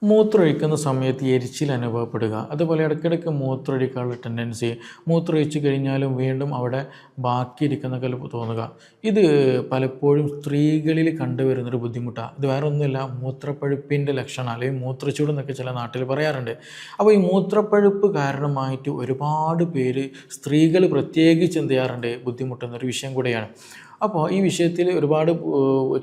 മൂത്രമൊഴിക്കുന്ന സമയത്ത് എരിച്ചിൽ അനുഭവപ്പെടുക, അതുപോലെ ഇടയ്ക്കിടയ്ക്ക് മൂത്രമൊഴിക്കാനുള്ള ടെൻഡൻസി, മൂത്രമൊഴിച്ച് കഴിഞ്ഞാലും വീണ്ടും അവിടെ ബാക്കിയിരിക്കുന്ന പോലെ തോന്നുക. ഇത് പലപ്പോഴും സ്ത്രീകളിൽ കണ്ടുവരുന്നൊരു ബുദ്ധിമുട്ടാണ്. ഇത് വേറെ ഒന്നുമില്ല, മൂത്രപ്പഴുപ്പിൻ്റെ ലക്ഷണം അല്ലെങ്കിൽ മൂത്രച്ചൂട് എന്നൊക്കെ ചില നാട്ടിൽ പറയാറുണ്ട്. അപ്പോൾ ഈ മൂത്രപ്പഴുപ്പ് കാരണമായിട്ട് ഒരുപാട് പേര് സ്ത്രീകൾ പ്രത്യേകിച്ച് എന്ത് ചെയ്യാറുണ്ട്, ബുദ്ധിമുട്ടുന്നൊരു വിഷയം കൂടെയാണ്. അപ്പോൾ ഈ വിഷയത്തിൽ ഒരുപാട്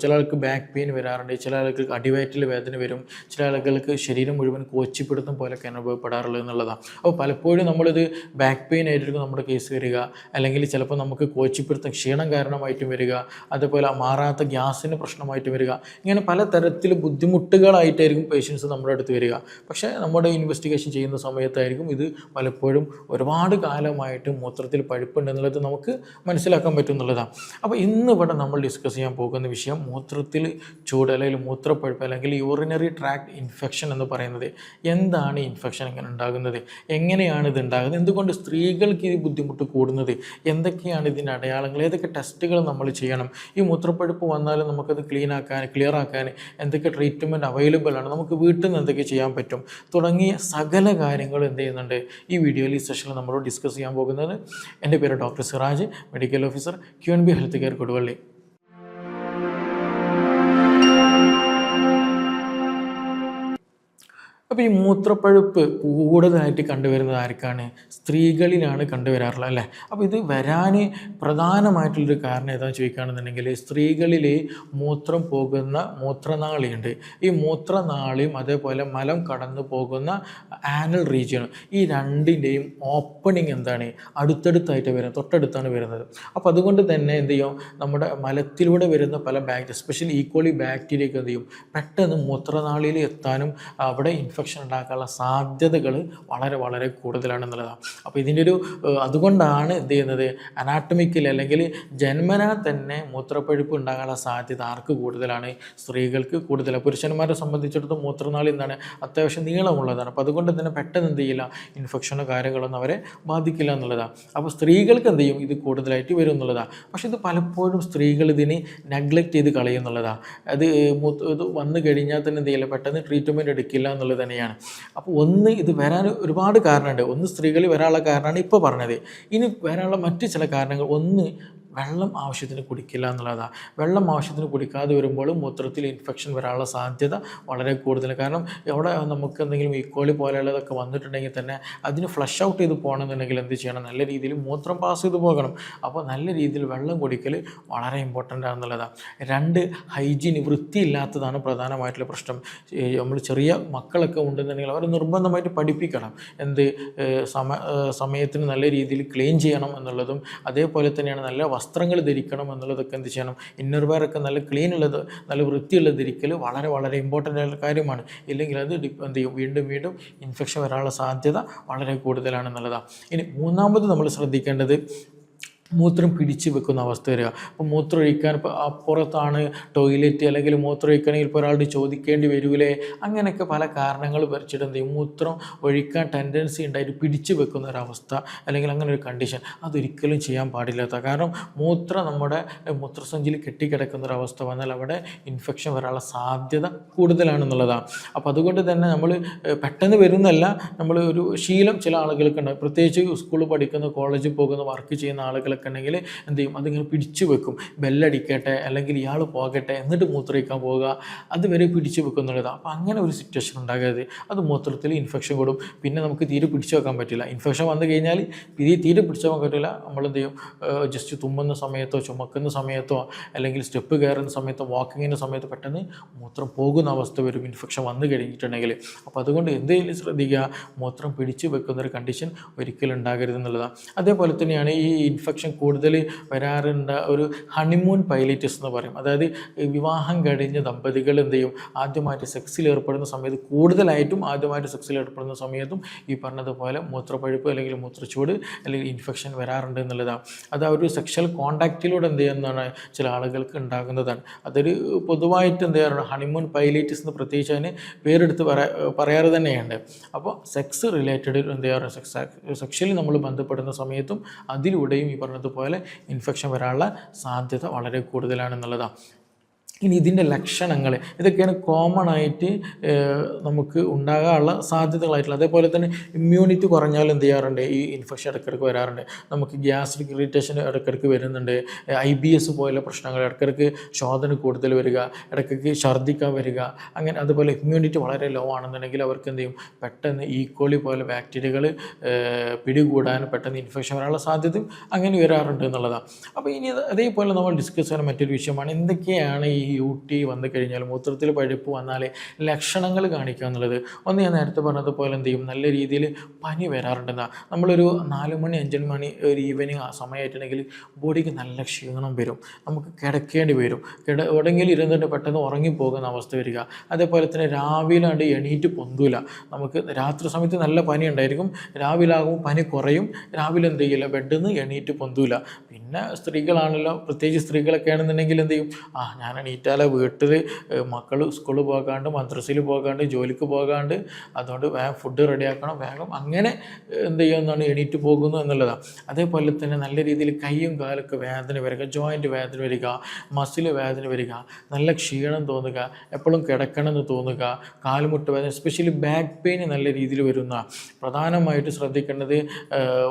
ചില ആൾക്ക് ബാക്ക് പെയിൻ വരാറുണ്ട്, ചില ആൾക്ക് അടിവയറ്റിൽ വേദന വരും, ചില ആളുകൾക്ക് ശരീരം മുഴുവൻ കോച്ചിപ്പിടുത്തം പോലെയൊക്കെ അനുഭവപ്പെടാറുള്ളത് എന്നുള്ളതാണ്. അപ്പോൾ പലപ്പോഴും നമ്മളിത് ബാക്ക് പെയിൻ ആയിരിക്കും നമ്മുടെ കേസ് വരിക, അല്ലെങ്കിൽ ചിലപ്പോൾ നമുക്ക് കോച്ചിപ്പിടുത്തം ക്ഷീണം കാരണമായിട്ടും വരിക, അതുപോലെ മാറാത്ത ഗ്യാസിന് പ്രശ്നമായിട്ടും വരിക, ഇങ്ങനെ പലതരത്തിൽ ബുദ്ധിമുട്ടുകളായിട്ടായിരിക്കും പേഷ്യൻസ് നമ്മുടെ അടുത്ത് വരിക. പക്ഷേ നമ്മുടെ ഇൻവെസ്റ്റിഗേഷൻ ചെയ്യുന്ന സമയത്തായിരിക്കും ഇത് പലപ്പോഴും ഒരുപാട് കാലമായിട്ട് മൂത്രത്തിൽ പഴുപ്പുണ്ടെന്നുള്ളത് നമുക്ക് മനസ്സിലാക്കാൻ പറ്റുന്നുള്ളതാണ്. അപ്പോൾ ഇന്ന് ഇവിടെ നമ്മൾ ഡിസ്കസ് ചെയ്യാൻ പോകുന്ന വിഷയം മൂത്രത്തിൽ ചൂട് അല്ലെങ്കിൽ മൂത്രപ്പഴുപ്പ് അല്ലെങ്കിൽ യൂറിനറി ട്രാക്ട് ഇൻഫെക്ഷൻ എന്ന് പറയുന്നത്. എന്താണ് ഇൻഫെക്ഷൻ, എങ്ങനെ ഉണ്ടാകുന്നത്, എങ്ങനെയാണ് ഇത് ഉണ്ടാകുന്നത്, എന്തുകൊണ്ട് സ്ത്രീകൾക്ക് ഈ ബുദ്ധിമുട്ട് കൂടുന്നത്, എന്തൊക്കെയാണ് ഇതിൻ്റെ അടയാളങ്ങൾ, ഏതൊക്കെ ടെസ്റ്റുകൾ നമ്മൾ ചെയ്യണം, ഈ മൂത്രപ്പഴുപ്പ് വന്നാലും നമുക്കത് ക്ലിയർ ആക്കാൻ എന്തൊക്കെ ട്രീറ്റ്മെൻറ്റ് അവൈലബിൾ ആണ്, നമുക്ക് വീട്ടിൽ നിന്ന് എന്തൊക്കെ ചെയ്യാൻ പറ്റും, തുടങ്ങിയ സകല കാര്യങ്ങൾ എന്ത് ചെയ്യുന്നുണ്ട് ഈ വീഡിയോയിൽ, ഈ സെഷനിൽ നമ്മളോട് ഡിസ്കസ് ചെയ്യാൻ പോകുന്നത്. എൻ്റെ പേര് doctor Siraj, medical officer, QNB health care Koduvally. അപ്പോൾ ഈ മൂത്രപ്പഴുപ്പ് കൂടുതലായിട്ട് കണ്ടുവരുന്നത് ആർക്കാണ്? സ്ത്രീകളിലാണ് കണ്ടുവരാറുള്ളത്, അല്ലേ? അപ്പോൾ ഇത് വരാൻ പ്രധാനമായിട്ടുള്ളൊരു കാരണം ഏതാണെന്ന് ചോദിക്കുകയാണെന്നുണ്ടെങ്കിൽ, സ്ത്രീകളിൽ മൂത്രം പോകുന്ന മൂത്രനാളിയുണ്ട്. ഈ മൂത്രനാളിയും അതേപോലെ മലം കടന്നു പോകുന്ന ആനൽ റീജിയനും, ഈ രണ്ടിൻ്റെയും ഓപ്പണിങ് എന്താണ്, അടുത്തടുത്തായിട്ട് വരുന്നത്, തൊട്ടടുത്താണ് വരുന്നത്. അപ്പോൾ അതുകൊണ്ട് തന്നെ എന്ത് ചെയ്യും, നമ്മുടെ മലത്തിലൂടെ വരുന്ന പല ബാക്ടീരിയ, എസ്പെഷ്യലി ഈക്കോളി ബാക്ടീരിയക്ക് എന്ത് ചെയ്യും, പെട്ടെന്ന് മൂത്രനാളിയിൽ എത്താനും അവിടെ ഇൻഫെക്ഷൻ ഉണ്ടാക്കാനുള്ള സാധ്യതകൾ വളരെ വളരെ കൂടുതലാണെന്നുള്ളതാണ്. അപ്പോൾ ഇതിൻ്റെ അതുകൊണ്ടാണ് എന്ത് ചെയ്യുന്നത്, അനാട്ടമിക്കൽ അല്ലെങ്കിൽ ജന്മനാ തന്നെ മൂത്രപ്പഴുപ്പ് ഉണ്ടാകാനുള്ള സാധ്യത ആർക്ക് കൂടുതലാണ്? സ്ത്രീകൾക്ക് കൂടുതലാണ്. പുരുഷന്മാരെ സംബന്ധിച്ചിടത്തോളം മൂത്രനാളി എന്താണ്, അത്യാവശ്യം നീളമുള്ളതാണ്. അപ്പോൾ അതുകൊണ്ട് തന്നെ പെട്ടെന്ന് എന്ത് ചെയ്യില്ല, ഇൻഫെക്ഷനോ കാര്യങ്ങളൊന്നും അവരെ ബാധിക്കില്ല എന്നുള്ളതാണ്. അപ്പോൾ സ്ത്രീകൾക്ക് എന്ത് ചെയ്യും, ഇത് കൂടുതലായിട്ട് വരും എന്നുള്ളതാണ്. പക്ഷേ ഇത് പലപ്പോഴും സ്ത്രീകൾ ഇതിന് നെഗ്ലക്റ്റ് ചെയ്ത് കളയുന്നുള്ളതാണ്. ഇത് വന്നു കഴിഞ്ഞാൽ തന്നെ എന്ത് ചെയ്യില്ല, പെട്ടെന്ന് ട്രീറ്റ്മെൻറ്റ് എടുക്കില്ല എന്നുള്ളത് തന്നെയാണ്. അപ്പോൾ ഇത് വരാൻ ഒരുപാട് കാരണമുണ്ട്. സ്ത്രീകളിൽ വരാനുള്ള കാരണമാണ് ഇപ്പോൾ പറഞ്ഞത്. ഇനി വരാനുള്ള മറ്റ് ചില കാരണങ്ങൾ, വെള്ളം ആവശ്യത്തിന് കുടിക്കില്ല എന്നുള്ളതാണ്. വെള്ളം ആവശ്യത്തിന് കുടിക്കാതെ വരുമ്പോൾ മൂത്രത്തിൽ ഇൻഫെക്ഷൻ വരാനുള്ള സാധ്യത വളരെ കൂടുതൽ. കാരണം എവിടെ നമുക്ക് എന്തെങ്കിലും ഈക്കോളി പോലെയുള്ളതൊക്കെ വന്നിട്ടുണ്ടെങ്കിൽ തന്നെ അതിന് ഫ്ലഷ് ഔട്ട് ചെയ്ത് പോകണമെന്നുണ്ടെങ്കിൽ എന്ത് ചെയ്യണം, നല്ല രീതിയിൽ മൂത്രം പാസ് ചെയ്ത് പോകണം. അപ്പോൾ നല്ല രീതിയിൽ വെള്ളം കുടിക്കൽ വളരെ ഇമ്പോർട്ടൻ്റ് ആണെന്നുള്ളതാണ്. 2, ഹൈജീൻ, വൃത്തിയില്ലാത്തതാണ് പ്രധാനമായിട്ടുള്ള പ്രശ്നം. നമ്മൾ ചെറിയ മക്കളൊക്കെ ഉണ്ടെന്നുണ്ടെങ്കിൽ അവർ നിർബന്ധമായിട്ട് പഠിപ്പിക്കണം, സമയത്തിന് നല്ല രീതിയിൽ ക്ലീൻ ചെയ്യണം എന്നുള്ളതും, അതേപോലെ തന്നെയാണ് നല്ല വസ്ത്രങ്ങൾ ധരിക്കണം എന്നുള്ളതൊക്കെ എന്ത് ചെയ്യണം, ഇന്നർ വെയറൊക്കെ നല്ല ക്ലീൻ ഉള്ളത്, നല്ല വൃത്തിയുള്ളത് ധരിക്കൽ വളരെ വളരെ ഇമ്പോർട്ടൻ്റ് ആയിട്ടുള്ള കാര്യമാണ്. ഇല്ലെങ്കിൽ അത് എന്ത് ചെയ്യും, വീണ്ടും ഇൻഫെക്ഷൻ വരാനുള്ള സാധ്യത വളരെ കൂടുതലാണെന്നുള്ളതാണ്. ഇനി മൂന്നാമത് നമ്മൾ ശ്രദ്ധിക്കേണ്ടത്, മൂത്രം പിടിച്ച് വെക്കുന്ന അവസ്ഥ വരിക. അപ്പോൾ മൂത്രം ഒഴിക്കാൻ ഇപ്പോൾ അപ്പുറത്താണ് ടോയ്ലറ്റ്, അല്ലെങ്കിൽ മൂത്രം ഒഴിക്കണമെങ്കിൽ ഇപ്പോൾ ഒരാളുടെ ചോദിക്കേണ്ടി വരൂലേ, അങ്ങനെയൊക്കെ പല കാരണങ്ങൾ വരച്ചിട്ട് എന്ത് ചെയ്യും, മൂത്രം ഒഴിക്കാൻ ടെൻഡൻസി ഉണ്ടായിട്ട് പിടിച്ച് വെക്കുന്ന ഒരവസ്ഥ, അല്ലെങ്കിൽ അങ്ങനെ ഒരു കണ്ടീഷൻ, അതൊരിക്കലും ചെയ്യാൻ പാടില്ലാത്ത. കാരണം നമ്മുടെ മൂത്രസഞ്ചിയിൽ കെട്ടിക്കിടക്കുന്നൊരവസ്ഥ വന്നാൽ അവിടെ ഇൻഫെക്ഷൻ വരാനുള്ള സാധ്യത കൂടുതലാണെന്നുള്ളതാണ്. അപ്പോൾ അതുകൊണ്ട് തന്നെ നമ്മൾ പെട്ടെന്ന് വരുന്നല്ല, നമ്മൾ ഒരു ശീലം ചില ആളുകൾക്ക് ഉണ്ടാകും, പ്രത്യേകിച്ച് സ്കൂളിൽ പഠിക്കുന്ന, കോളേജിൽ പോകുന്ന, വർക്ക് ചെയ്യുന്ന ആളുകൾ ഉണ്ടെങ്കിൽ എന്ത് ചെയ്യും, അതിങ്ങനെ പിടിച്ചു വെക്കും. ബെല്ലടിക്കട്ടെ അല്ലെങ്കിൽ ഇയാൾ പോകട്ടെ എന്നിട്ട് മൂത്രമൊഴിക്കാൻ പോവുക, അതുവരെ പിടിച്ചു വെക്കുന്നുള്ളത്. അപ്പോൾ അങ്ങനെ ഒരു സിറ്റുവേഷൻ ഉണ്ടാകരുത്. അത് മൂത്രത്തിൽ ഇൻഫെക്ഷൻ കൊടും. പിന്നെ നമുക്ക് തീരെ പിടിച്ചു വെക്കാൻ പറ്റില്ല. ഇൻഫെക്ഷൻ വന്നു കഴിഞ്ഞാൽ തീരെ പിടിച്ചു വെക്കാൻ പറ്റില്ല. നമ്മളെന്ത് ചെയ്യും, ജസ്റ്റ് തുമ്മുന്ന സമയത്തോ ചുമക്കുന്ന സമയത്തോ അല്ലെങ്കിൽ സ്റ്റെപ്പ് കയറുന്ന സമയത്തോ വാക്കിങ്ങിൻ്റെ സമയത്ത് പെട്ടെന്ന് മൂത്രം പോകുന്ന അവസ്ഥ വരും, ഇൻഫെക്ഷൻ വന്നു കഴിഞ്ഞിട്ടുണ്ടെങ്കിൽ. അപ്പോൾ അതുകൊണ്ട് എന്തെങ്കിലും ശ്രദ്ധിക്കുക, മൂത്രം പിടിച്ചു വെക്കുന്നൊരു കണ്ടീഷൻ ഒരിക്കലും ഉണ്ടാകരുത് എന്നുള്ളതാണ്. അതേപോലെ തന്നെയാണ് ഈ ഇൻഫെക്ഷൻ കൂടുതൽ വരാറുണ്ട് ഒരു ഹണിമൂൺ പൈലൈറ്റിസ് എന്ന് പറയും. അതായത് വിവാഹം കഴിഞ്ഞ ദമ്പതികൾ എന്ത് ചെയ്യും, ആദ്യമായിട്ട് സെക്സിൽ ഏർപ്പെടുന്ന സമയത്ത്, കൂടുതലായിട്ടും ആദ്യമായിട്ട് സെക്സിൽ ഏർപ്പെടുന്ന സമയത്തും ഈ പറഞ്ഞതുപോലെ മൂത്രപ്പഴുപ്പ് അല്ലെങ്കിൽ മൂത്രച്ചൂട് അല്ലെങ്കിൽ ഇൻഫെക്ഷൻ വരാറുണ്ട് എന്നുള്ളതാണ്. അത് ആ ഒരു സെക്ഷൽ കോണ്ടാക്റ്റിലൂടെ എന്ത് ചെയ്യുന്നതാണ് ചില ആളുകൾക്ക് ഉണ്ടാകുന്നതാണ്. അതൊരു പൊതുവായിട്ട് എന്ത് ചെയ്യാറുണ്ട്, ഹണിമൂൺ പൈലൈറ്റിസ് എന്ന് പ്രത്യേകിച്ച് അതിന് പേരെടുത്ത് പറയാറ് തന്നെയുണ്ട്. അപ്പോൾ സെക്സ് റിലേറ്റഡ് എന്ത് ചെയ്യാറ്, സെക്ഷലി നമ്മൾ ബന്ധപ്പെടുന്ന സമയത്തും അതിലൂടെയും ഈ പറഞ്ഞതുപോലെ ഇൻഫെക്ഷൻ വരാനുള്ള സാധ്യത വളരെ കൂടുതലാണെന്നുള്ളതാണ്. ഇനി ഇതിൻ്റെ ലക്ഷണങ്ങൾ ഇതൊക്കെയാണ് കോമൺ ആയിട്ട് നമുക്ക് ഉണ്ടാകാനുള്ള സാധ്യതകളായിട്ടുള്ളത്. അതേപോലെ തന്നെ ഇമ്മ്യൂണിറ്റി കുറഞ്ഞാൽ എന്ത് ചെയ്യാറുണ്ട്, ഈ ഇൻഫെക്ഷൻ ഇടയ്ക്കിടയ്ക്ക് വരാറുണ്ട്. നമുക്ക് ഗ്യാസ്ട്രിക് ഇറിറ്റേഷൻ ഇടയ്ക്കിടയ്ക്ക് വരുന്നുണ്ട്. IBS പോലുള്ള പ്രശ്നങ്ങൾ, ഇടയ്ക്കിടയ്ക്ക് ശോധന കൂടുതൽ വരിക, ഇടയ്ക്കിടയ്ക്ക് ഛർദ്ദിക്കാൻ വരിക, അങ്ങനെ. അതുപോലെ ഇമ്മ്യൂണിറ്റി വളരെ ലോ ആണെന്നുണ്ടെങ്കിൽ അവർക്ക് എന്ത് ചെയ്യും, പെട്ടെന്ന് ഈക്കോളി പോലെ ബാക്ടീരിയകൾ പിടികൂടാനും പെട്ടെന്ന് ഇൻഫെക്ഷൻ വരാനുള്ള സാധ്യതയും അങ്ങനെ വരാറുണ്ട് എന്നുള്ളതാണ്. അപ്പോൾ ഇനി അതേപോലെ നമ്മൾ ഡിസ്കസ് ചെയ്യുന്ന മറ്റൊരു വിഷയമാണ് എന്തൊക്കെയാണ് ഈ UT വന്നു കഴിഞ്ഞാൽ, മൂത്രത്തിൽ പഴുപ്പ് വന്നാൽ ലക്ഷണങ്ങൾ കാണിക്കുക എന്നുള്ളത്. ഒന്ന് ഞാൻ നേരത്തെ പറഞ്ഞതുപോലെ എന്ത് ചെയ്യും, നല്ല രീതിയിൽ പനി വരാറുണ്ടെന്നാണ്. നമ്മളൊരു 4 മണി 5 മണി ഒരു ഈവനിങ് ആ സമയമായിട്ടുണ്ടെങ്കിൽ ബോഡിക്ക് നല്ല ക്ഷീണം വരും, നമുക്ക് കിടക്കേണ്ടി വരും, എവിടെയെങ്കിലും ഇരുന്നിട്ട് പെട്ടെന്ന് ഉറങ്ങിപ്പോകുന്ന അവസ്ഥ വരിക. അതേപോലെ തന്നെ രാവിലെ ആണ്ട് എണീറ്റ് പൊന്തൂല. നമുക്ക് രാത്രി സമയത്ത് നല്ല പനി ഉണ്ടായിരിക്കും, രാവിലെ ആകുമ്പോൾ പനി കുറയും, രാവിലെ എന്ത് ചെയ്യില്ല, ബെഡിൽ നിന്ന് എണീറ്റ് പൊന്തൂല. പിന്നെ സ്ത്രീകളാണല്ലോ, പ്രത്യേകിച്ച് സ്ത്രീകളൊക്കെ ആണെന്നുണ്ടെങ്കിൽ എന്ത് ചെയ്യും, ഞാൻ എണീറ്റാലെ വീട്ടിൽ മക്കൾ സ്കൂളിൽ പോകാണ്ട്, മദ്രസയിൽ പോകാണ്ട്, ജോലിക്ക് പോകാണ്ട്, അതുകൊണ്ട് വേഗം ഫുഡ് റെഡിയാക്കണം, വേഗം അങ്ങനെ എന്ത് ചെയ്യുമെന്നാണ്, എണീറ്റ് പോകുന്നു എന്നുള്ളതാണ്. അതേപോലെ തന്നെ നല്ല രീതിയിൽ കൈയും കാലൊക്കെ വേദന വരിക, ജോയിൻറ്റ് വേദന വരിക, മസിൽ വേദന വരിക, നല്ല ക്ഷീണം തോന്നുക, എപ്പോഴും കിടക്കണമെന്ന് തോന്നുക, കാൽമുട്ട് വേദന, എസ്പെഷ്യലി ബാക്ക് പെയിൻ നല്ല രീതിയിൽ വരുന്ന. പ്രധാനമായിട്ട് ശ്രദ്ധിക്കേണ്ടത്,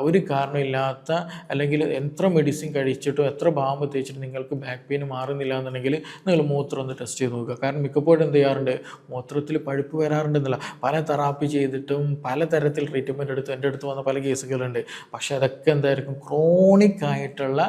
ഒരു കാരണമില്ലാത്ത അല്ലെങ്കിൽ എത്ര മെഡിസിൻ കഴിച്ചിട്ടോ എത്ര ബാമ്പ് തേച്ചിട്ട് നിങ്ങൾക്ക് ബാക്ക് പെയിൻ മാറുന്നില്ല എന്നുണ്ടെങ്കിൽ നിങ്ങൾ മൂത്രം ഒന്ന് ടെസ്റ്റ് ചെയ്ത് നോക്കുക. കാരണം മിക്കപ്പോഴും എന്ത് ചെയ്യാറുണ്ട്, മൂത്രത്തിൽ പഴുപ്പ് വരാറുണ്ടെന്നില്ല. പല തെറാപ്പി ചെയ്തിട്ടും പല തരത്തിൽ ട്രീറ്റ്മെൻറ്റ് എടുത്ത് എൻ്റെ അടുത്ത് വന്ന പല കേസുകളുണ്ട്. പക്ഷേ അതൊക്കെ എന്തായിരിക്കും, ക്രോണിക് ആയിട്ടുള്ള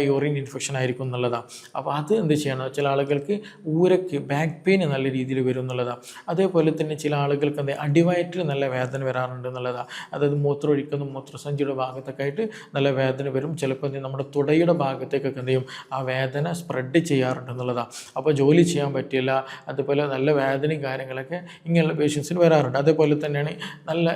യൂറിൻ ഇൻഫെക്ഷൻ ആയിരിക്കും എന്നുള്ളതാണ്. അപ്പോൾ അത് എന്ത് ചെയ്യണം, ചില ആളുകൾക്ക് ഊരക്ക് ബാക്ക് പെയിൻ നല്ല രീതിയിൽ വരും എന്നുള്ളതാണ്. അതേപോലെ തന്നെ ചില ആളുകൾക്ക് എന്താ അടിവയറ്റിൽ നല്ല വേദന വരാറുണ്ട് എന്നുള്ളതാണ്. അതായത് മൂത്രം ഒഴിക്കുന്ന മൂത്രസഞ്ചിയുടെ ഭാഗത്തൊക്കെ ആയിട്ട് നല്ല വേദന വരും. ചിലപ്പോൾ നമ്മുടെ തുടയുടെ ഭാഗത്തേക്കൊക്കെ എന്ത് ചെയ്യും, ആ വേദന സ്പ്രെഡ് ചെയ്യാറുണ്ട് എന്നുള്ളതാണ്. അപ്പോൾ ജോലി ചെയ്യാൻ പറ്റില്ല, അതുപോലെ നല്ല വേദനയും കാര്യങ്ങളൊക്കെ ഇങ്ങനെയുള്ള പേഷ്യൻസിന് വരാറുണ്ട്. അതേപോലെ തന്നെയാണ് നല്ല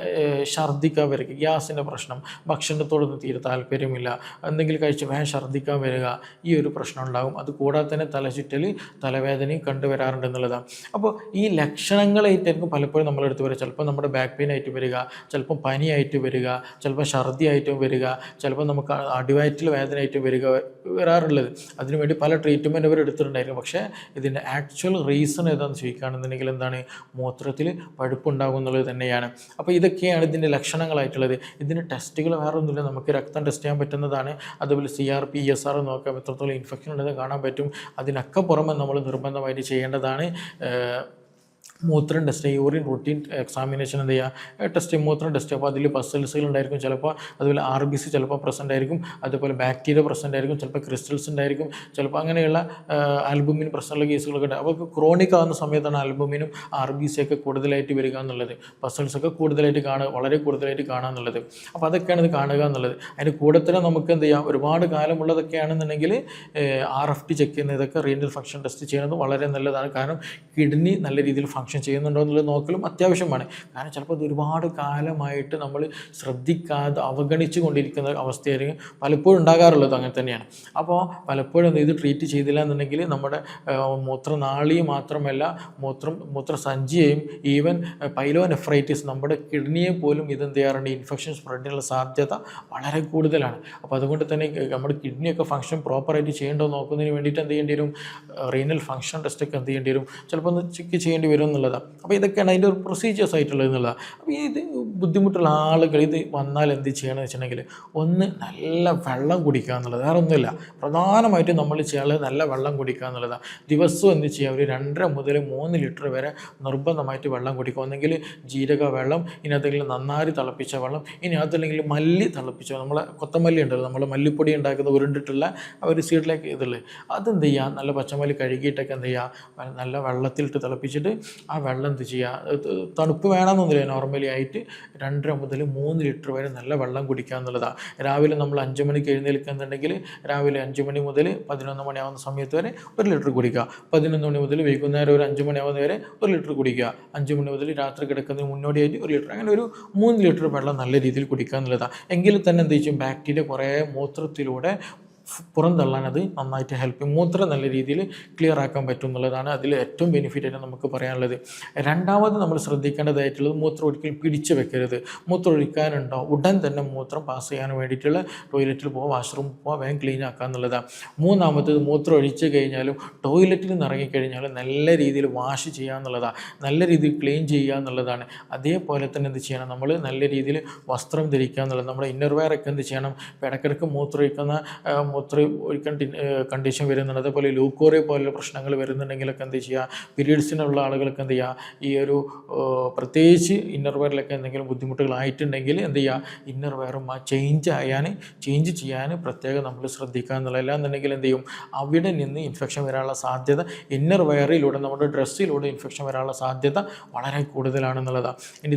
ഛർദ്ദിക്കാൻ വരിക, ഗ്യാസിൻ്റെ പ്രശ്നം, ഭക്ഷണത്തോടൊന്നും തീരെ താല്പര്യമില്ല, എന്തെങ്കിലും കഴിച്ച് വേഗം ഛർദ്ദിക്കാൻ വരിക, ഈ ഒരു പ്രശ്നം ഉണ്ടാകും. അത് കൂടാതെ തന്നെ തലചുറ്റൽ, തലവേദനയും കണ്ടുവരാറുണ്ട് എന്നുള്ളതാണ്. അപ്പോൾ ഈ ലക്ഷണങ്ങളായിട്ടായിരിക്കും പലപ്പോഴും നമ്മളെടുത്ത് വരിക. ചിലപ്പോൾ നമ്മുടെ ബാക്ക് പെയിൻ ആയിട്ട് വരിക, ചിലപ്പോൾ പനിയായിട്ട് വരിക, ചിലപ്പോൾ ഛർദി ആയിട്ടും വരിക, ചിലപ്പോൾ നമുക്ക് അടിവയറ്റിൽ വേദനയായിട്ടും വരാറുള്ളത്. അതിനുവേണ്ടി പല ട്രീറ്റ്മെൻറ്റ് അവർ എടുത്തിട്ടുണ്ടായിരിക്കും. പക്ഷേ ഇതിൻ്റെ ആക്ച്വൽ റീസൺ ഏതാണെന്ന് ചോദിക്കുകയാണെന്നുണ്ടെങ്കിൽ എന്താണ്, മൂത്രത്തിൽ പഴുപ്പുണ്ടാകും എന്നുള്ളത് തന്നെയാണ്. അപ്പോൾ ഇതൊക്കെയാണ് ഇതിൻ്റെ ലക്ഷണങ്ങളായിട്ടുള്ളത്. ഇതിന് ടെസ്റ്റുകൾ വേറെ ഒന്നുമില്ല, നമുക്ക് രക്തം ടെസ്റ്റ് ചെയ്യാൻ പറ്റുന്നതാണ്. അതുപോലെ CRP ESR നോക്കാം, എത്രത്തോളം ഇൻഫെക്ഷൻ ഉണ്ടെന്ന് കാണാൻ പറ്റും. അതിനൊക്കെ പുറമെ നമ്മൾ നിർബന്ധമായിട്ട് ചെയ്യേണ്ടതാണ് മൂത്രം ടെസ്റ്റ്, യൂറിൻ റൂട്ടീൻ എക്സാമിനേഷൻ എന്ത് ചെയ്യുക, ടെസ്റ്റ്, മൂത്രം ടെസ്റ്റ്. അപ്പോൾ അതിൽ പസൽസുകൾ ഉണ്ടായിരിക്കും, ചിലപ്പോൾ അതുപോലെ RBC ചിലപ്പോൾ പ്രസൻ്റ് ആയിരിക്കും, അതുപോലെ ബാക്ടീരിയ പ്രസൻ്റ് ആയിരിക്കും, ചിലപ്പോൾ ക്രിസ്റ്റൽസ് ഉണ്ടായിരിക്കും, ചിലപ്പോൾ അങ്ങനെയുള്ള ആൽബുമിൻ പ്രശ്നമുള്ള കേസുകളൊക്കെ ഉണ്ട്. അപ്പോൾ ക്രോണിക് ആകുന്ന സമയത്താണ് ആൽബുമിനും RBC ഒക്കെ കൂടുതലായിട്ട് വരിക എന്നുള്ളത്, പസൽസൊക്കെ കൂടുതലായിട്ട് കാണുക, വളരെ കൂടുതലായിട്ട് കാണുക എന്നുള്ളത്. അപ്പോൾ അതൊക്കെയാണ് ഇത് കാണുക എന്നുള്ളത്. അതിന് കൂടെ തന്നെ നമുക്ക് എന്ത് ചെയ്യാം, ഒരുപാട് കാലമുള്ളതൊക്കെ ആണെന്നുണ്ടെങ്കിൽ RFT ചെക്ക് ചെയ്യുന്ന, ഇതൊക്കെ റീനൽ ഫംഗ്ഷൻ ടെസ്റ്റ് ചെയ്യുന്നത് വളരെ നല്ലതാണ്. കാരണം കിഡ്നി നല്ല രീതിയിൽ ഫംഗ്ഷൻ ചെയ്യുന്നുണ്ടോ എന്നുള്ളത് നോക്കലും അത്യാവശ്യമാണ്. കാരണം ചിലപ്പോൾ ഇത് ഒരുപാട് കാലമായിട്ട് നമ്മൾ ശ്രദ്ധിക്കാതെ അവഗണിച്ചു കൊണ്ടിരിക്കുന്ന അവസ്ഥയായിരിക്കും പലപ്പോഴും ഉണ്ടാകാറുള്ളത്. അങ്ങനെ തന്നെയാണ്. അപ്പോൾ പലപ്പോഴും ഇത് ട്രീറ്റ് ചെയ്തില്ല എന്നുണ്ടെങ്കിൽ നമ്മുടെ മൂത്രനാളി മാത്രമല്ല, മൂത്രസഞ്ചിയെയും ഈവൻ പൈലോനെഫ്രൈറ്റിസ്, നമ്മുടെ കിഡ്നിയെ പോലും ഇതെന്ത് ചെയ്യാറുണ്ട്, ഇൻഫെക്ഷൻ സ്പ്രെഡിനുള്ള സാധ്യത വളരെ കൂടുതലാണ്. അപ്പോൾ അതുകൊണ്ട് തന്നെ നമ്മുടെ കിഡ്നിയൊക്കെ ഫംഗ്ഷൻ പ്രോപ്പറായിട്ട് ചെയ്യേണ്ടോ നോക്കുന്നതിന് വേണ്ടിയിട്ട് എന്ത് ചെയ്യേണ്ടി വരും, റീനൽ ഫംഗ്ഷൻ ടെസ്റ്റൊക്കെ എന്ത് ചെയ്യേണ്ടി വരും, ചിലപ്പോൾ ഒന്ന് ചെക്ക് ചെയ്യേണ്ടി വരും എന്നുള്ളതാണ്. അപ്പോൾ ഇതൊക്കെയാണ് അതിൻ്റെ ഒരു പ്രൊസീജിയേഴ്സ് ആയിട്ടുള്ളത് എന്നുള്ളതാണ്. അപ്പോൾ ഇത് ബുദ്ധിമുട്ടുള്ള ആളുകൾ ഇത് വന്നാൽ എന്ത് ചെയ്യണമെന്ന് വെച്ചിട്ടുണ്ടെങ്കിൽ, ഒന്ന് നല്ല വെള്ളം കുടിക്കുക എന്നുള്ളത്, വേറെ ഒന്നുമില്ല. പ്രധാനമായിട്ടും നമ്മൾ ചെയ്യാനുള്ളത് നല്ല വെള്ളം കുടിക്കുക എന്നുള്ളതാണ്. ദിവസവും എന്ത് ചെയ്യുക, ഒരു 2.5 മുതൽ 3 ലിറ്റർ വരെ നിർബന്ധമായിട്ട് വെള്ളം കുടിക്കുക. ഒന്നെങ്കിൽ ജീരക വെള്ളം, ഇനി അതെങ്കിലും നന്നായി തിളപ്പിച്ച വെള്ളം, ഇനി അതല്ലെങ്കിൽ മല്ലി തിളപ്പിച്ച, നമ്മളെ കൊത്തമല്ലി ഉണ്ടല്ലോ, നമ്മൾ മല്ലിപ്പൊടി ഉണ്ടാക്കുന്ന ഉരുണ്ടിട്ടുള്ള ഒരു സീഡിലേക്ക് ഇതുള്ളത്, അതെന്ത് ചെയ്യുക, നല്ല പച്ചമല്ലി കഴുകിയിട്ടൊക്കെ എന്ത് ചെയ്യുക, നല്ല വെള്ളത്തിലിട്ട് തിളപ്പിച്ചിട്ട് ആ വെള്ളം എന്ത് ചെയ്യുക, തണുപ്പ് വേണമെന്നൊന്നുമില്ല, നോർമലി ആയിട്ട് 2.5 മുതൽ 3 ലിറ്റർ വരെ നല്ല വെള്ളം കുടിക്കുക എന്നുള്ളതാണ്. രാവിലെ നമ്മൾ 5 മണിക്ക് എഴുന്നേൽക്കുന്നുണ്ടെങ്കിൽ രാവിലെ 5 മണി മുതൽ 11 മണിയാവുന്ന സമയത്ത് വരെ 1 ലിറ്റർ കുടിക്കുക. 11 മണി മുതൽ വൈകുന്നേരം ഒരു 5 മണിയാവുന്ന വരെ 1 ലിറ്റർ കുടിക്കുക. 5 മണി മുതൽ രാത്രി കിടക്കുന്നതിന് മുന്നോടിയായിട്ട് 1 ലിറ്റർ, അങ്ങനെ ഒരു 3 ലിറ്റർ വെള്ളം നല്ല രീതിയിൽ കുടിക്കുക എന്നുള്ളതാണ്. എങ്കിൽ തന്നെ എന്ത് ചെയ്യും, ബാക്ടീരിയ കുറേ മൂത്രത്തിലൂടെ പുറന്തള്ളാൻ അത് നന്നായിട്ട് ഹെൽപ്പ് ചെയ്യും. മൂത്രം നല്ല രീതിയിൽ ക്ലിയർ ആക്കാൻ പറ്റും എന്നുള്ളതാണ് അതിൽ ഏറ്റവും ബെനിഫിറ്റ് ആയിട്ട് നമുക്ക് പറയാനുള്ളത്. രണ്ടാമത് നമ്മൾ ശ്രദ്ധിക്കേണ്ടതായിട്ടുള്ളത് മൂത്രം ഒരിക്കലും പിടിച്ചു വെക്കരുത്. മൂത്രം ഒഴിക്കാനുണ്ടോ ഉടൻ തന്നെ മൂത്രം പാസ് ചെയ്യാൻ വേണ്ടിയിട്ടുള്ള ടോയ്ലറ്റിൽ പോവുക, വാഷ്റൂം പോവുക, വേഗം ക്ലീൻ ആക്കുക എന്നുള്ളതാണ്. മൂന്നാമത്തേത് മൂത്രം ഒഴിച്ച് കഴിഞ്ഞാലും ടോയ്ലറ്റിൽ നിന്ന് ഇറങ്ങിക്കഴിഞ്ഞാലും നല്ല രീതിയിൽ വാഷ് ചെയ്യുക എന്നുള്ളതാണ്, നല്ല രീതിയിൽ ക്ലീൻ ചെയ്യുക എന്നുള്ളതാണ്. അതേപോലെ തന്നെ എന്ത് ചെയ്യണം, നമ്മൾ നല്ല രീതിയിൽ വസ്ത്രം ധരിക്കുക എന്നുള്ളത്. നമ്മുടെ ഇന്നർ വെയർ ഒക്കെ എന്ത് ചെയ്യണം, ഇടയ്ക്കിടയ്ക്ക് മൂത്രം ഒഴിക്കാൻ കണ്ടീഷൻ വരുന്നുണ്ട്. അതേപോലെ ലൂക്കോറിയ പോലുള്ള പ്രശ്നങ്ങൾ വരുന്നുണ്ടെങ്കിലൊക്കെ എന്ത് ചെയ്യുക, പീരീഡ്സിനുള്ള ആളുകൾക്ക് എന്ത് ചെയ്യുക, ഈ ഒരു പ്രത്യേകിച്ച് ഇന്നർ വെയറിലൊക്കെ എന്തെങ്കിലും ബുദ്ധിമുട്ടുകളായിട്ടുണ്ടെങ്കിൽ എന്ത് ചെയ്യുക, ഇന്നർ വെയറും ചേഞ്ച് ചെയ്യാൻ പ്രത്യേകം നമ്മൾ ശ്രദ്ധിക്കുക എന്നുള്ളത്. അല്ലാന്നുണ്ടെങ്കിൽ എന്ത് ചെയ്യും, അവിടെ നിന്ന് ഇൻഫെക്ഷൻ വരാനുള്ള സാധ്യത, ഇന്നർ വെയറിലൂടെ നമ്മുടെ ഡ്രസ്സിലൂടെ ഇൻഫെക്ഷൻ വരാനുള്ള സാധ്യത വളരെ കൂടുതലാണെന്നുള്ളതാണ്. ഇനി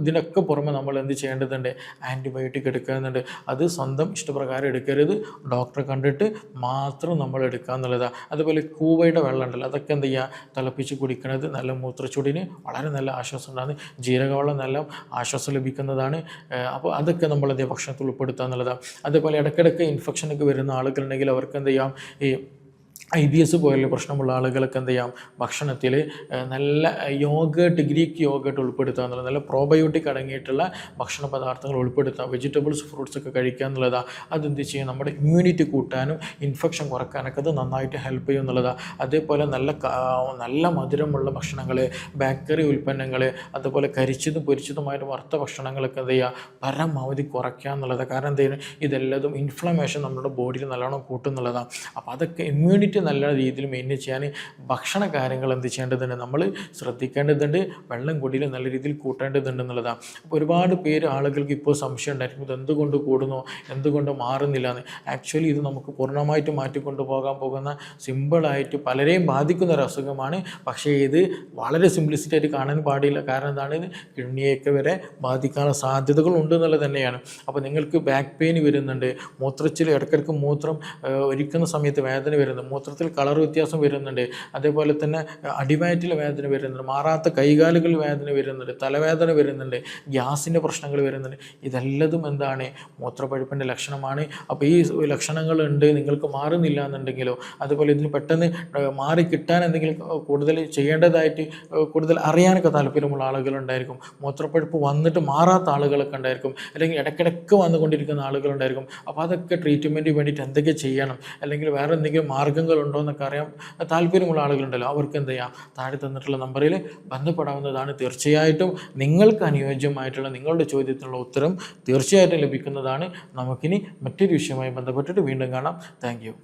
ഇതിനൊക്കെ പുറമെ നമ്മൾ എന്ത് ചെയ്യേണ്ടതുണ്ട്, ആൻറ്റിബയോട്ടിക് എടുക്കുന്നുണ്ട്. അത് സ്വന്തം ഇഷ്ടപ്രകാരം എടുക്കരുത്, ഡോക്ടറെ കണ്ടിട്ട് മാത്രം നമ്മൾ എടുക്കുക എന്നുള്ളതാണ്. അതുപോലെ കൂവയുടെ വെള്ളം ഉണ്ടല്ലോ, അതൊക്കെ എന്ത് ചെയ്യുക, തിളപ്പിച്ച് കുടിക്കുന്നത് നല്ല മൂത്രച്ചൂടിന് വളരെ നല്ല ആശ്വാസം ഉണ്ടാകുന്നത്. ജീരകവെള്ളം നല്ല ആശ്വാസം ലഭിക്കുന്നതാണ്. അപ്പോൾ അതൊക്കെ നമ്മളതേ ഭക്ഷണത്തിൽ ഉൾപ്പെടുത്തുക എന്നുള്ളതാണ്. അതേപോലെ ഇടയ്ക്കിടയ്ക്ക് ഇൻഫെക്ഷനൊക്കെ വരുന്ന ആളുകളുണ്ടെങ്കിൽ അവർക്ക് എന്ത് ചെയ്യാം, ഈ IBS പോലുള്ള പ്രശ്നമുള്ള ആളുകൾക്ക് എന്ത് ചെയ്യാം, ഭക്ഷണത്തിൽ നല്ല ഗ്രീക്ക് യോഗേട്ട് ഉൾപ്പെടുത്തുക എന്നുള്ളത്, നല്ല പ്രോബയോട്ടിക് അടങ്ങിയിട്ടുള്ള ഭക്ഷണ പദാർത്ഥങ്ങൾ ഉൾപ്പെടുത്തുക, വെജിറ്റബിൾസ് ഫ്രൂട്ട്സ് ഒക്കെ കഴിക്കുക എന്നുള്ളതാണ്. അതെന്ത് ചെയ്യും, നമ്മുടെ ഇമ്മ്യൂണിറ്റി കൂട്ടാനും ഇൻഫെക്ഷൻ കുറക്കാനൊക്കെ അത് നന്നായിട്ട് ഹെൽപ്പ് ചെയ്യും എന്നുള്ളതാണ്. അതേപോലെ നല്ല മധുരമുള്ള ഭക്ഷണങ്ങൾ, ബേക്കറി ഉൽപ്പന്നങ്ങൾ, അതുപോലെ കരിച്ചതും പൊരിച്ചതുമായിട്ട് വറുത്ത ഭക്ഷണങ്ങളൊക്കെ എന്ത് ചെയ്യുക, പരമാവധി കുറയ്ക്കുക എന്നുള്ളത്. കാരണം എന്ത് ചെയ്യുന്നത്, ഇതെല്ലാതും ഇൻഫ്ലമേഷൻ നമ്മുടെ ബോഡിയിൽ നല്ലോണം കൂട്ടുന്നുള്ളതാണ്. അപ്പോൾ അതൊക്കെ ഇമ്മ്യൂണിറ്റി നല്ല രീതിയിൽ മെയിൻറ്റെയിൻ ചെയ്യാൻ ഭക്ഷണ കാര്യങ്ങൾ എന്ത് ചെയ്യേണ്ടതുണ്ട്, നമ്മൾ ശ്രദ്ധിക്കേണ്ടതുണ്ട്. വെള്ളം കൂടിയിൽ നല്ല രീതിയിൽ കൂട്ടേണ്ടതുണ്ട് എന്നുള്ളതാണ്. അപ്പോൾ ഒരുപാട് ആളുകൾക്ക് ഇപ്പോൾ സംശയം ഉണ്ടായിരിക്കും, ഇത് എന്തുകൊണ്ട് കൂടുന്നു, എന്തുകൊണ്ട് മാറുന്നില്ല എന്ന്. ആക്ച്വലി ഇത് നമുക്ക് പൂർണ്ണമായിട്ട് മാറ്റിക്കൊണ്ടു പോകാൻ പോകുന്ന സിമ്പിളായിട്ട് പലരെയും ബാധിക്കുന്ന ഒരു അസുഖമാണ്. പക്ഷേ ഇത് വളരെ സിംപ്ലിസിറ്റി ആയിട്ട് കാണാൻ പാടില്ല. കാരണം എന്താണ്, ഇത് കിഡ്നിയൊക്കെ വരെ ബാധിക്കാനുള്ള സാധ്യതകൾ ഉണ്ട് എന്നുള്ളത് തന്നെയാണ്. അപ്പോൾ നിങ്ങൾക്ക് ബാക്ക് പെയിൻ വരുന്നുണ്ട്, മൂത്രത്തിൽ ഇടയ്ക്കിടയ്ക്ക് മൂത്രം ഒഴിക്കുന്ന സമയത്ത് വേദന വരുന്നുണ്ട്, മൂത്രത്തിൽ കളർ വ്യത്യാസം വരുന്നുണ്ട്, അതേപോലെ തന്നെ അടിവയറ്റിൽ വേദന വരുന്നുണ്ട്, മാറാത്ത കൈകാലുകളിൽ വേദന വരുന്നുണ്ട്, തലവേദന വരുന്നുണ്ട്, ഗ്യാസിൻ്റെ പ്രശ്നങ്ങൾ വരുന്നുണ്ട്, ഇതെല്ലതും എന്താണ്, മൂത്രപ്പഴുപ്പിൻ്റെ ലക്ഷണമാണ്. അപ്പോൾ ഈ ലക്ഷണങ്ങളുണ്ട്, നിങ്ങൾക്ക് മാറുന്നില്ല എന്നുണ്ടെങ്കിലോ, അതുപോലെ ഇതിന് പെട്ടെന്ന് മാറി കിട്ടാൻ എന്തെങ്കിലും കൂടുതൽ ചെയ്യേണ്ടതായിട്ട് കൂടുതൽ അറിയാനൊക്കെ താല്പര്യമുള്ള ആളുകളുണ്ടായിരിക്കും. മൂത്രപ്പഴുപ്പ് വന്നിട്ട് മാറാത്ത ആളുകളൊക്കെ ഉണ്ടായിരിക്കും, അല്ലെങ്കിൽ ഇടയ്ക്കിടയ്ക്ക് വന്നുകൊണ്ടിരിക്കുന്ന ആളുകളുണ്ടായിരിക്കും. അപ്പോൾ അതൊക്കെ ട്രീറ്റ്മെൻറ്റിന് വേണ്ടിയിട്ട് എന്തൊക്കെ ചെയ്യണം, അല്ലെങ്കിൽ വേറെ എന്തെങ്കിലും മാർഗ്ഗങ്ങളുണ്ടോ എന്നൊക്കെ അറിയാൻ താല്പര്യമുള്ള ആളുകളുണ്ടല്ലോ, അവർക്ക് എന്ത് ചെയ്യാം, താഴെ തന്നിട്ടുള്ള നമ്പറിൽ ബന്ധപ്പെടാവുന്നതാണ്. തീർച്ചയായിട്ടും നിങ്ങൾക്ക് അനുയോജ്യമായിട്ടുള്ള നിങ്ങളുടെ ചോദ്യത്തിനുള്ള ഉത്തരം തീർച്ചയായിട്ടും ലഭിക്കുന്നതാണ്. നമുക്കിനി മറ്റൊരു വിഷയവുമായി ബന്ധപ്പെട്ടിട്ട് വീണ്ടും കാണാം. Thank you.